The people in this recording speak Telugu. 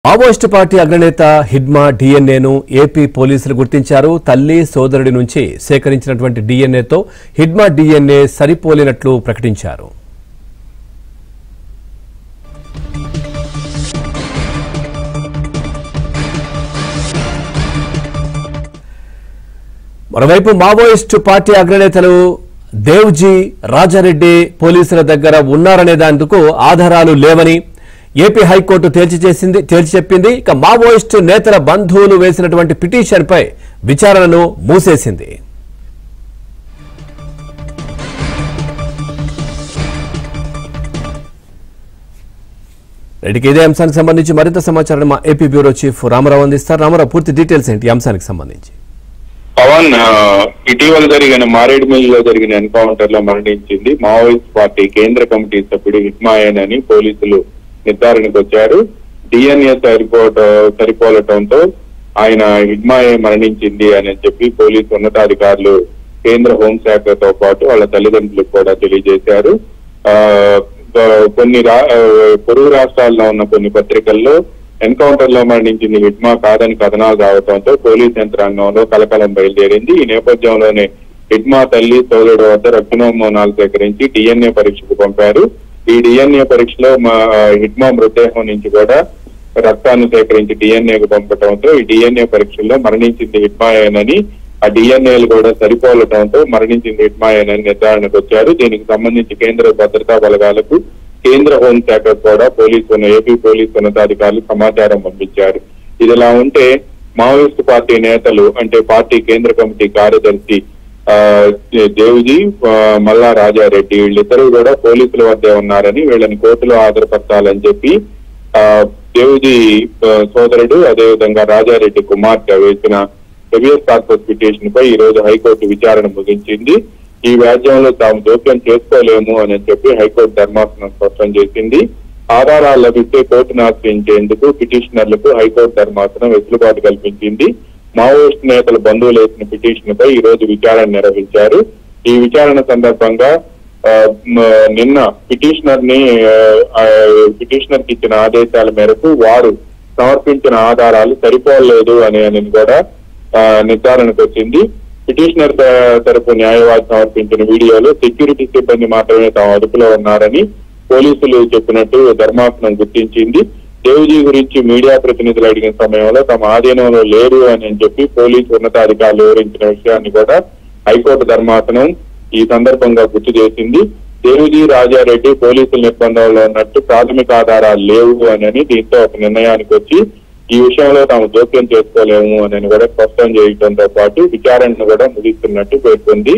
మావోయిస్టు పార్టీ అగ్రనేత హిడ్మా డిఎన్ఏను ఏపీ పోలీసులు గుర్తించారు. తల్లి సోదరుడి నుంచి సేకరించినటువంటి డిఎన్ఏతో హిడ్మా డిఎన్ఏ సరిపోలినట్లు ప్రకటించారు. మరోవైపు మావోయిస్టు పార్టీ అగ్రనేతలు దేవ్జీ రాజారెడ్డి పోలీసుల దగ్గర ఉన్నారనేందుకు ఆధారాలు లేవని ఏపీ హైకోర్టు తేల్చి చెప్పింది. ఇక మావోయిస్టు నేతల బంధువులు వేసినటువంటి పిటిషన్పై విచారణను మూసేసింది. ఇదే అంశానికి సంబంధించి మరింత సమాచారం మా ఏపీ బ్యూరో చీఫ్ రామారావు అందిస్తారు. రామారావు, పూర్తి డీటెయిల్స్ ఏంటి ఈ అంశానికి సంబంధించి? పవన్, ఇటీవల జరిగిన మారేడుమిల్లిలో జరిగిన ఎన్కౌంటర్ లో మరణించింది మావోయిస్ట్ పార్టీ కేంద్ర కమిటీ సభ్యుడు హిడ్మాయన్ అని పోలీసులు నిర్ధారణకు వచ్చారు. డిఎన్ఏ సరిపోలటంతో ఆయన హిడ్మాయే మరణించింది అని చెప్పి పోలీసు ఉన్నతాధికారులు కేంద్ర హోంశాఖతో పాటు వాళ్ళ తల్లిదండ్రులకు కూడా తెలియజేశారు. కొన్ని పొరుగు రాష్ట్రాల్లో ఉన్న కొన్ని పత్రికల్లో ఎన్కౌంటర్ లో మరణించింది హిడ్మా కాదని కథనాలు రావడంతో పోలీస్ యంత్రాంగంలో కలకలం బయలుదేరింది. ఈ నేపథ్యంలోనే హిడ్మా తల్లి సోదరుడు వద్ద రక్తనమూనాలు సేకరించి డిఎన్ఏ పరీక్షకు పంపారు. ఈ డిఎన్ఏ పరీక్షలో హిడ్మా మృతదేహం నుంచి కూడా రక్తాన్ని సేకరించి డిఎన్ఏకు పంపడంతో ఈ డిఎన్ఏ పరీక్షల్లో మరణించింది హిడ్మాయేనని, ఆ డిఎన్ఏలు కూడా సరిపోలటంతో మరణించింది హిడ్మాయేనని నిర్ధారణకు వచ్చారు. దీనికి సంబంధించి కేంద్ర భద్రతా బలగాలకు కేంద్ర హోంశాఖ కూడా ఏపీ పోలీసు ఉన్నతాధికారులు సమాచారం పంపించారు. ఇదిలా ఉంటే మావోయిస్టు పార్టీ నేతలు అంటే పార్టీ కేంద్ర కమిటీ కార్యదర్శి దేవ్జీ మల్లా రాజారెడ్డి వీళ్ళిద్దరూ కూడా పోలీసుల వద్దే ఉన్నారని, వీళ్ళని కోర్టులో హాజరుపరచాలని చెప్పి దేవ్జీ సోదరుడు అదేవిధంగా రాజారెడ్డి కుమార్తె వేసిన హెబియస్ కార్పస్ పిటిషన్ పై ఈ రోజు హైకోర్టు విచారణ ముగించింది. ఈ వ్యాజ్యంలో తాము జోక్యం చేసుకోలేము అని చెప్పి హైకోర్టు ధర్మాసనం స్పష్టం చేసింది. ఆధారాలు లభిస్తే కోర్టును ఆశ్రయించేందుకు పిటిషనర్లకు హైకోర్టు ధర్మాసనం వెసులుబాటు కల్పించింది. మావోయిస్టు నేతల బంధువులు వేసిన పిటిషన్ పై ఈ రోజు విచారణ నిర్వహించారు. ఈ విచారణ సందర్భంగా నిన్న పిటిషనర్ కి ఇచ్చిన ఆదేశాల మేరకు వారు సమర్పించిన ఆధారాలు సరిపోలేదు అని కూడా నిర్ధారణకు వచ్చింది. పిటిషనర్ తరపు న్యాయవాది సమర్పించిన వీడియోలో సెక్యూరిటీ సిబ్బంది మాత్రమే తాము అదుపులో ఉన్నారని పోలీసులు చెప్పినట్టు ధర్మాసనం గుర్తించింది. దేవ్జీ గురించి మీడియా ప్రతినిధులు అడిగిన సమయంలో తమ ఆధీనంలో లేరు అని చెప్పి పోలీసు ఉన్నతాధికారులు వివరించిన విషయాన్ని కూడా హైకోర్టు ధర్మాసనం ఈ సందర్భంగా గుర్తు చేసింది. దేవ్జీ రాజారెడ్డి పోలీసుల నిర్బంధంలో ఉన్నట్టు ప్రాథమిక ఆధారాలు లేవు అని దీంతో ఒక నిర్ణయానికి వచ్చి ఈ విషయంలో తాము జోక్యం చేసుకోలేము అని కూడా స్పష్టం చేయడంతో పాటు విచారణను కూడా ముగిస్తున్నట్టు పేర్కొంది.